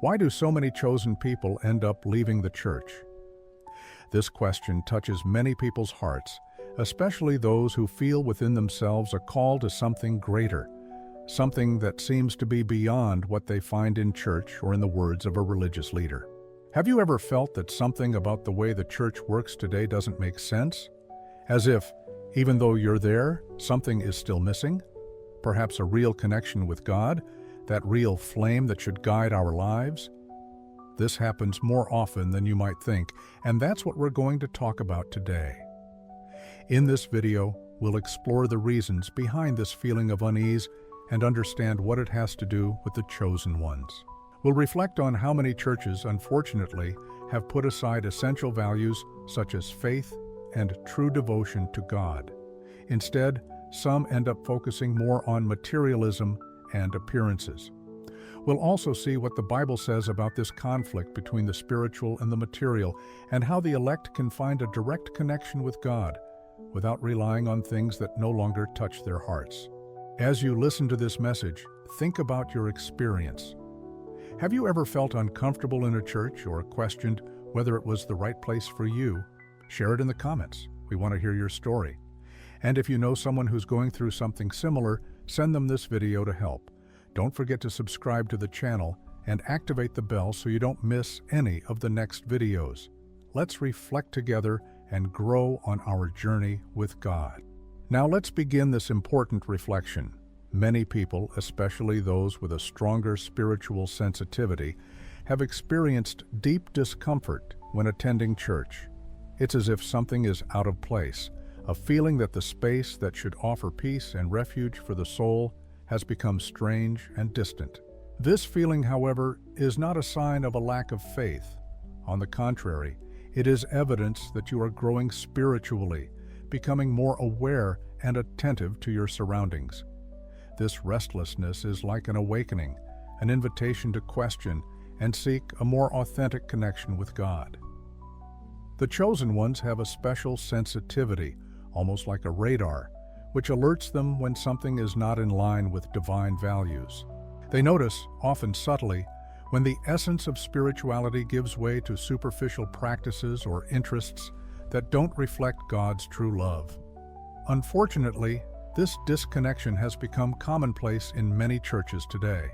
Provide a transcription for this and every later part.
Why do so many chosen people end up leaving the church? This question touches many people's hearts, especially those who feel within themselves a call to something greater, something that seems to be beyond what they find in church or in the words of a religious leader. Have you ever felt that something about the way the church works today doesn't make sense? As if, even though you're there, something is still missing? Perhaps a real connection with God, that real flame that should guide our lives? This happens more often than you might think, and that's what we're going to talk about today. In this video, we'll explore the reasons behind this feeling of unease and understand what it has to do with the chosen ones. We'll reflect on how many churches, unfortunately, have put aside essential values such as faith and true devotion to God. Instead, some end up focusing more on materialism and appearances. We'll also see what the Bible says about this conflict between the spiritual and the material, and how the elect can find a direct connection with God without relying on things that no longer touch their hearts. As you listen to this message, think about your experience. Have you ever felt uncomfortable in a church or questioned whether it was the right place for you? Share it in the comments. We want to hear your story. And if you know someone who's going through something similar, send them this video to help. Don't forget to subscribe to the channel and activate the bell so you don't miss any of the next videos. Let's reflect together and grow on our journey with God. Now let's begin this important reflection. Many people, especially those with a stronger spiritual sensitivity, have experienced deep discomfort when attending church. It's as if something is out of place, a feeling that the space that should offer peace and refuge for the soul has become strange and distant. This feeling, however, is not a sign of a lack of faith. On the contrary, it is evidence that you are growing spiritually, becoming more aware and attentive to your surroundings. This restlessness is like an awakening, an invitation to question and seek a more authentic connection with God. The chosen ones have a special sensitivity, almost like a radar, which alerts them when something is not in line with divine values. They notice, often subtly, when the essence of spirituality gives way to superficial practices or interests that don't reflect God's true love. Unfortunately, this disconnection has become commonplace in many churches today.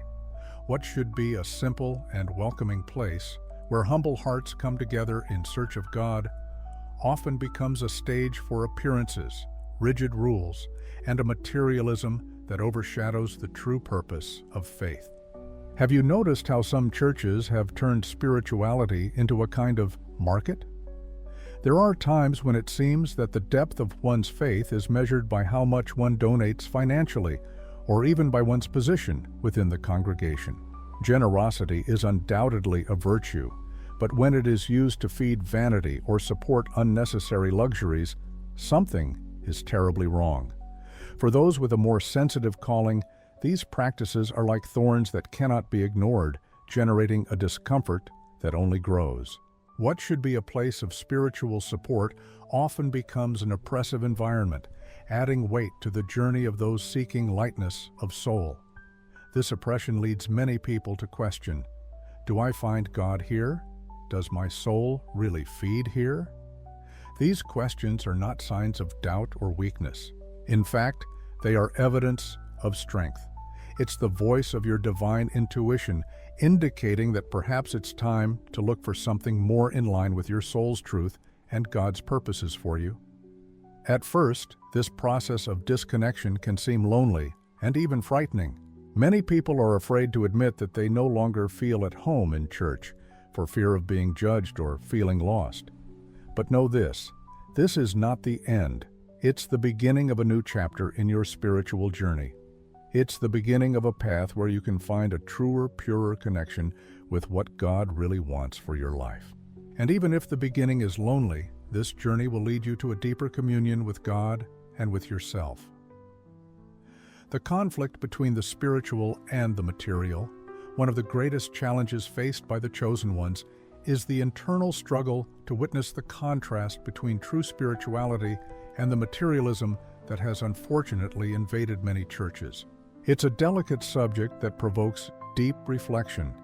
What should be a simple and welcoming place where humble hearts come together in search of God often becomes a stage for appearances, rigid rules, and a materialism that overshadows the true purpose of faith. Have you noticed how some churches have turned spirituality into a kind of market? There are times when it seems that the depth of one's faith is measured by how much one donates financially, or even by one's position within the congregation. Generosity is undoubtedly a virtue, but when it is used to feed vanity or support unnecessary luxuries, something is terribly wrong. For those with a more sensitive calling, these practices are like thorns that cannot be ignored, generating a discomfort that only grows. What should be a place of spiritual support often becomes an oppressive environment, adding weight to the journey of those seeking lightness of soul. This oppression leads many people to question, do I find God here? Does my soul really feed here? These questions are not signs of doubt or weakness. In fact, they are evidence of strength. It's the voice of your divine intuition, indicating that perhaps it's time to look for something more in line with your soul's truth and God's purposes for you. At first, this process of disconnection can seem lonely and even frightening. Many people are afraid to admit that they no longer feel at home in church for fear of being judged or feeling lost. But know this is not the end. It's the beginning of a new chapter in your spiritual journey. It's the beginning of a path where you can find a truer, purer connection with what God really wants for your life. And even if the beginning is lonely, this journey will lead you to a deeper communion with God and with yourself. The conflict between the spiritual and the material, one of the greatest challenges faced by the chosen ones, is the internal struggle to witness the contrast between true spirituality and the materialism that has unfortunately invaded many churches. It's a delicate subject that provokes deep reflection.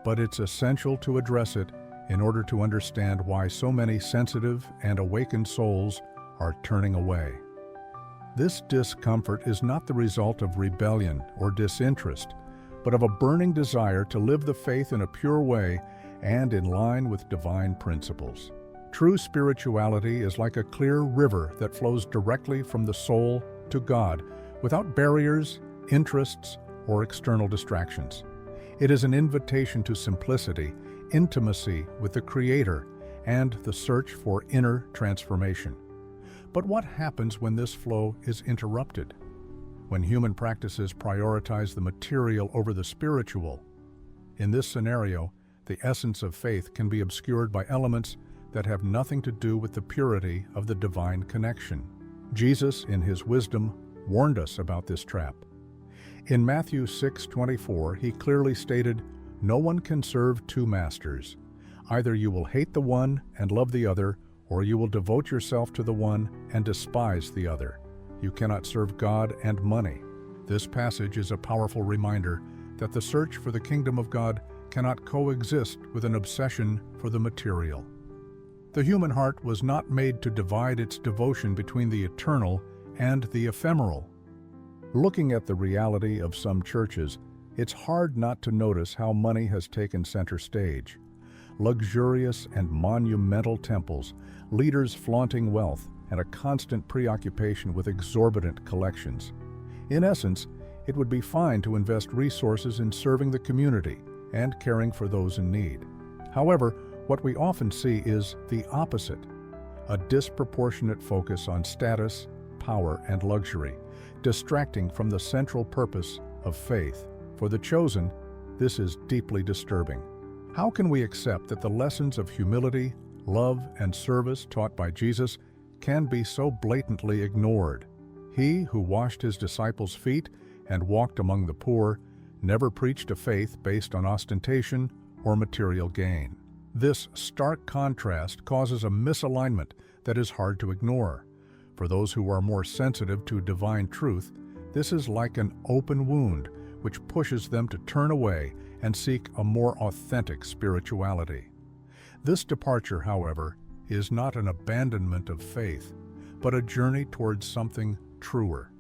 but it's essential to address it in order to understand why so many sensitive and awakened souls are turning away. This discomfort is not the result of rebellion or disinterest, but of a burning desire to live the faith in a pure way and in line with divine principles. True spirituality is like a clear river that flows directly from the soul to God without barriers, interests, or external distractions. It is an invitation to simplicity, intimacy with the Creator, and the search for inner transformation. But what happens when this flow is interrupted? When human practices prioritize the material over the spiritual? In this scenario, the essence of faith can be obscured by elements that have nothing to do with the purity of the divine connection. Jesus, in his wisdom, warned us about this trap. In Matthew 6:24, he clearly stated, "No one can serve two masters. Either you will hate the one and love the other, or you will devote yourself to the one and despise the other. You cannot serve God and money." This passage is a powerful reminder that the search for the kingdom of God cannot coexist with an obsession for the material. The human heart was not made to divide its devotion between the eternal and the ephemeral. Looking at the reality of some churches, it's hard not to notice how money has taken center stage. Luxurious and monumental temples, leaders flaunting wealth, and a constant preoccupation with exorbitant collections. In essence, it would be fine to invest resources in serving the community and caring for those in need. However, what we often see is the opposite, a disproportionate focus on status, power, and luxury, distracting from the central purpose of faith. For the chosen, this is deeply disturbing. How can we accept that the lessons of humility, love, and service taught by Jesus can be so blatantly ignored? He who washed his disciples' feet and walked among the poor never preached a faith based on ostentation or material gain. This stark contrast causes a misalignment that is hard to ignore. For those who are more sensitive to divine truth, this is like an open wound which pushes them to turn away and seek a more authentic spirituality. This departure, however, is not an abandonment of faith, but a journey towards something truer.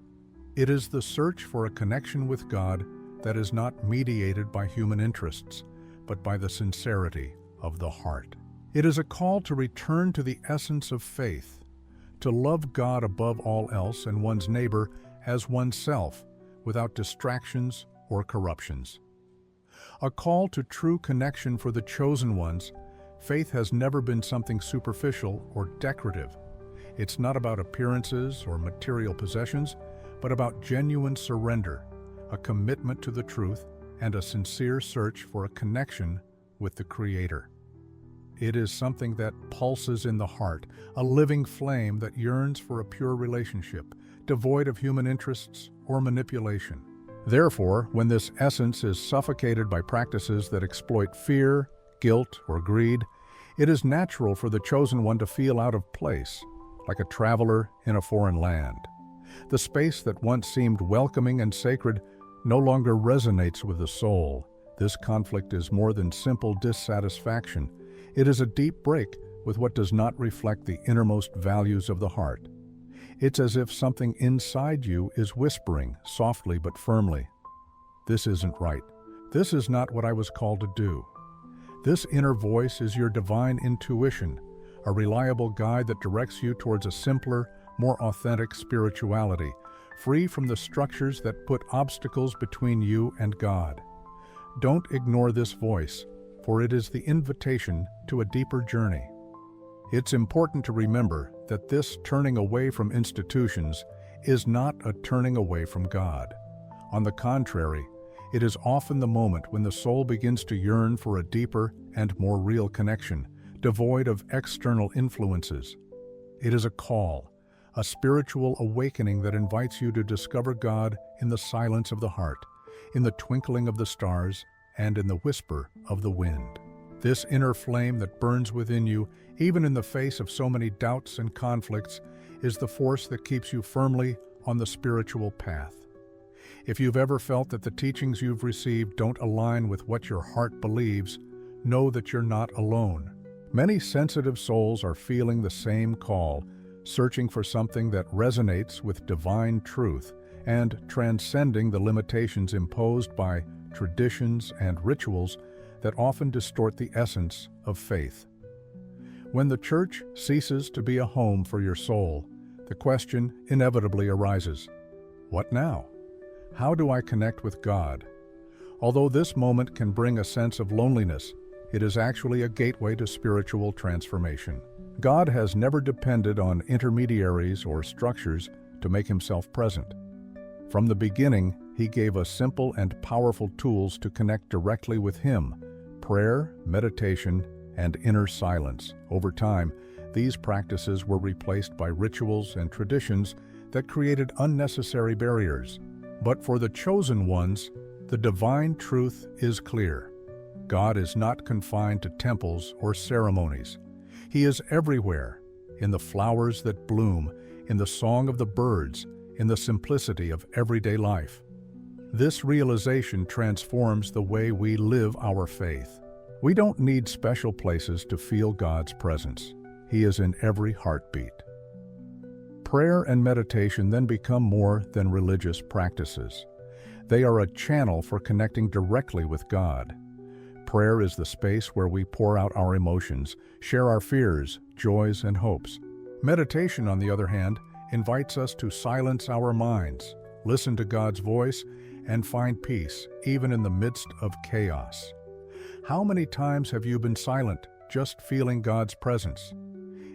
It is the search for a connection with God that is not mediated by human interests, but by the sincerity of the heart. It is a call to return to the essence of faith, to love God above all else and one's neighbor as oneself, without distractions or corruptions. A call to true connection for the chosen ones. Faith has never been something superficial or decorative. It's not about appearances or material possessions, but about genuine surrender, a commitment to the truth, and a sincere search for a connection with the Creator. It is something that pulses in the heart, a living flame that yearns for a pure relationship, devoid of human interests or manipulation. Therefore, when this essence is suffocated by practices that exploit fear, guilt, or greed, it is natural for the chosen one to feel out of place, like a traveler in a foreign land. The space that once seemed welcoming and sacred no longer resonates with the soul. This conflict is more than simple dissatisfaction. It is a deep break with what does not reflect the innermost values of the heart. It's as if something inside you is whispering, softly but firmly, "This isn't right. This is not what I was called to do." This inner voice is your divine intuition, a reliable guide that directs you towards a simpler, more authentic spirituality, free from the structures that put obstacles between you and God. Don't ignore this voice, for it is the invitation to a deeper journey. It's important to remember that this turning away from institutions is not a turning away from God. On the contrary, it is often the moment when the soul begins to yearn for a deeper and more real connection, devoid of external influences. It is a call, a spiritual awakening that invites you to discover God in the silence of the heart, in the twinkling of the stars, and in the whisper of the wind. This inner flame that burns within you, even in the face of so many doubts and conflicts, is the force that keeps you firmly on the spiritual path. If you've ever felt that the teachings you've received don't align with what your heart believes, know that you're not alone. Many sensitive souls are feeling the same call, searching for something that resonates with divine truth and transcending the limitations imposed by traditions and rituals that often distort the essence of faith. When the church ceases to be a home for your soul, the question inevitably arises, what now? How do I connect with God? Although this moment can bring a sense of loneliness, it is actually a gateway to spiritual transformation. God has never depended on intermediaries or structures to make himself present. From the beginning, he gave us simple and powerful tools to connect directly with him: prayer, meditation, and inner silence. Over time, these practices were replaced by rituals and traditions that created unnecessary barriers. But for the chosen ones, the divine truth is clear. God is not confined to temples or ceremonies. He is everywhere, in the flowers that bloom, in the song of the birds, in the simplicity of everyday life. This realization transforms the way we live our faith. We don't need special places to feel God's presence. He is in every heartbeat. Prayer and meditation then become more than religious practices. They are a channel for connecting directly with God. Prayer is the space where we pour out our emotions, share our fears, joys, and hopes. Meditation, on the other hand, invites us to silence our minds, listen to God's voice, and find peace, even in the midst of chaos. How many times have you been silent, just feeling God's presence?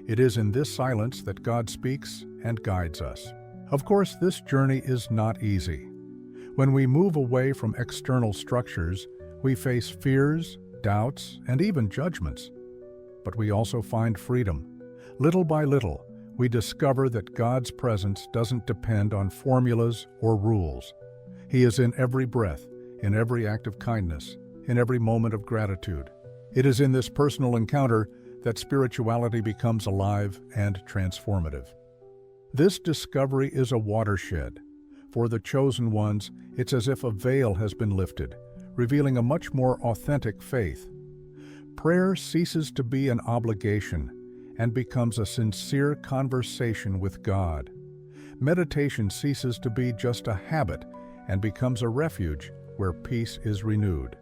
It is in this silence that God speaks and guides us. Of course, this journey is not easy. When we move away from external structures, we face fears, doubts, and even judgments. But we also find freedom. Little by little, we discover that God's presence doesn't depend on formulas or rules. He is in every breath, in every act of kindness, in every moment of gratitude. It is in this personal encounter that spirituality becomes alive and transformative. This discovery is a watershed. For the chosen ones, it's as if a veil has been lifted, revealing a much more authentic faith. Prayer ceases to be an obligation and becomes a sincere conversation with God. Meditation ceases to be just a habit and becomes a refuge where peace is renewed.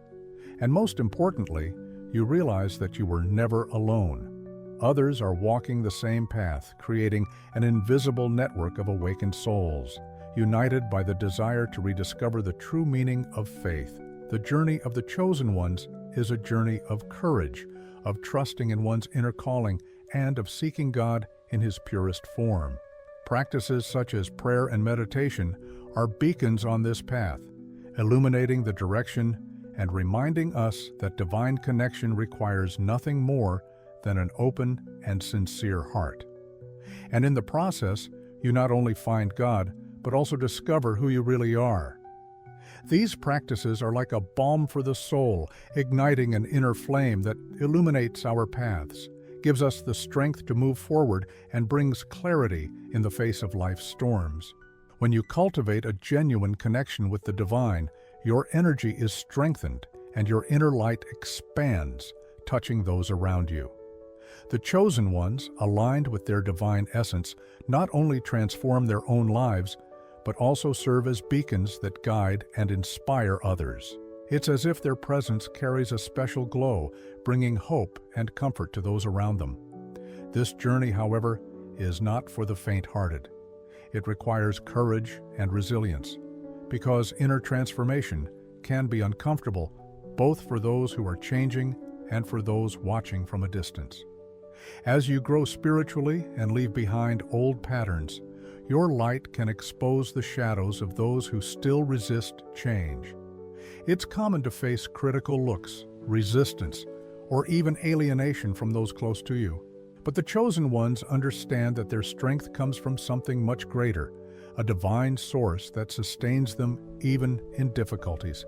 And most importantly, you realize that you were never alone. Others are walking the same path, creating an invisible network of awakened souls, united by the desire to rediscover the true meaning of faith. The journey of the chosen ones is a journey of courage, of trusting in one's inner calling, and of seeking God in his purest form. Practices such as prayer and meditation are beacons on this path, illuminating the direction and reminding us that divine connection requires nothing more than an open and sincere heart. And in the process, you not only find God, but also discover who you really are. These practices are like a balm for the soul, igniting an inner flame that illuminates our paths, gives us the strength to move forward, and brings clarity in the face of life's storms. When you cultivate a genuine connection with the divine, your energy is strengthened and your inner light expands, touching those around you. The chosen ones, aligned with their divine essence, not only transform their own lives, but also serve as beacons that guide and inspire others. It's as if their presence carries a special glow, bringing hope and comfort to those around them. This journey, however, is not for the faint-hearted. It requires courage and resilience, because inner transformation can be uncomfortable, both for those who are changing and for those watching from a distance. As you grow spiritually and leave behind old patterns, your light can expose the shadows of those who still resist change. It's common to face critical looks, resistance, or even alienation from those close to you. But the chosen ones understand that their strength comes from something much greater, a divine source that sustains them even in difficulties.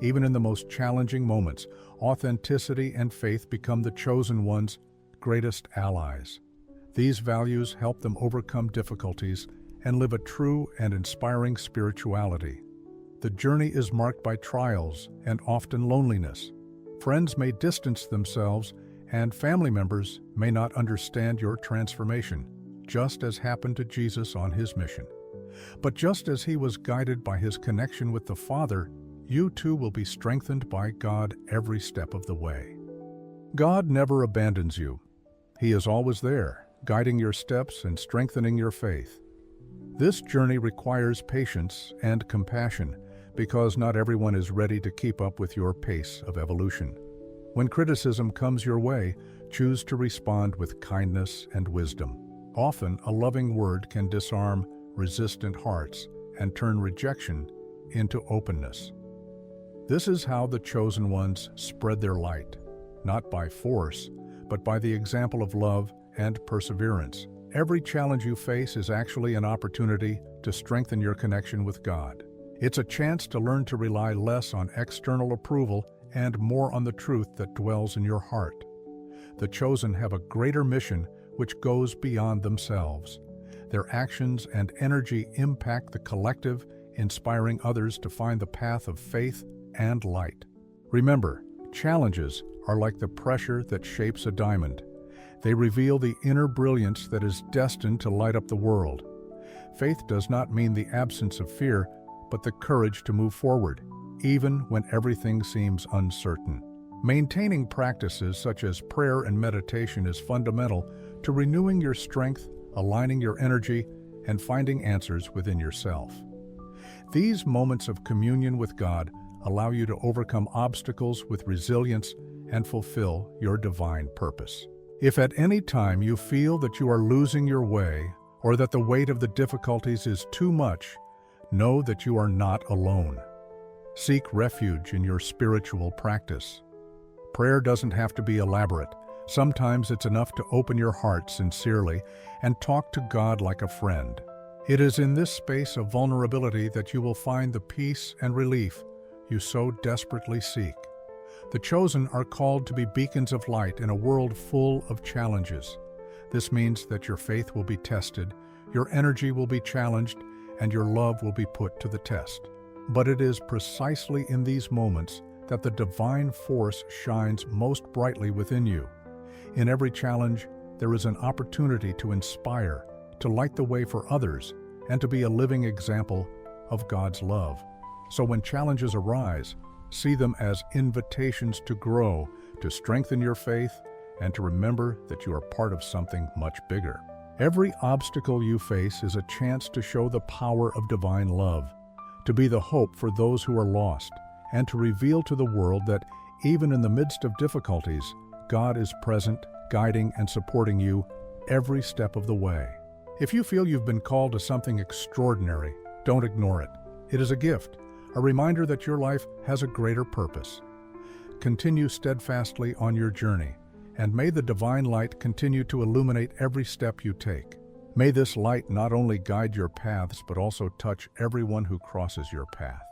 Even in the most challenging moments, authenticity and faith become the chosen ones' greatest allies. These values help them overcome difficulties and live a true and inspiring spirituality. The journey is marked by trials and often loneliness. Friends may distance themselves, and family members may not understand your transformation, just as happened to Jesus on his mission. But just as he was guided by his connection with the Father, you too will be strengthened by God every step of the way. God never abandons you. He is always there, guiding your steps and strengthening your faith. This journey requires patience and compassion, because not everyone is ready to keep up with your pace of evolution. When criticism comes your way, choose to respond with kindness and wisdom. Often, a loving word can disarm resistant hearts and turn rejection into openness. This is how the chosen ones spread their light, not by force, but by the example of love and perseverance. Every challenge you face is actually an opportunity to strengthen your connection with God. It's a chance to learn to rely less on external approval and more on the truth that dwells in your heart. The chosen have a greater mission which goes beyond themselves. Their actions and energy impact the collective, inspiring others to find the path of faith and light. Remember, challenges are like the pressure that shapes a diamond. They reveal the inner brilliance that is destined to light up the world. Faith does not mean the absence of fear, but the courage to move forward, even when everything seems uncertain. Maintaining practices such as prayer and meditation is fundamental to renewing your strength, aligning your energy, and finding answers within yourself. These moments of communion with God allow you to overcome obstacles with resilience and fulfill your divine purpose. If at any time you feel that you are losing your way or that the weight of the difficulties is too much, know that you are not alone. Seek refuge in your spiritual practice. Prayer doesn't have to be elaborate. Sometimes it's enough to open your heart sincerely and talk to God like a friend. It is in this space of vulnerability that you will find the peace and relief you so desperately seek. The chosen are called to be beacons of light in a world full of challenges. This means that your faith will be tested, your energy will be challenged, and your love will be put to the test. But it is precisely in these moments that the divine force shines most brightly within you. In every challenge, there is an opportunity to inspire, to light the way for others, and to be a living example of God's love. So when challenges arise, see them as invitations to grow, to strengthen your faith, and to remember that you are part of something much bigger. Every obstacle you face is a chance to show the power of divine love, to be the hope for those who are lost, and to reveal to the world that even in the midst of difficulties, God is present, guiding and supporting you every step of the way. If you feel you've been called to something extraordinary, don't ignore it. It is a gift, a reminder that your life has a greater purpose. Continue steadfastly on your journey, and may the divine light continue to illuminate every step you take. May this light not only guide your paths, but also touch everyone who crosses your path.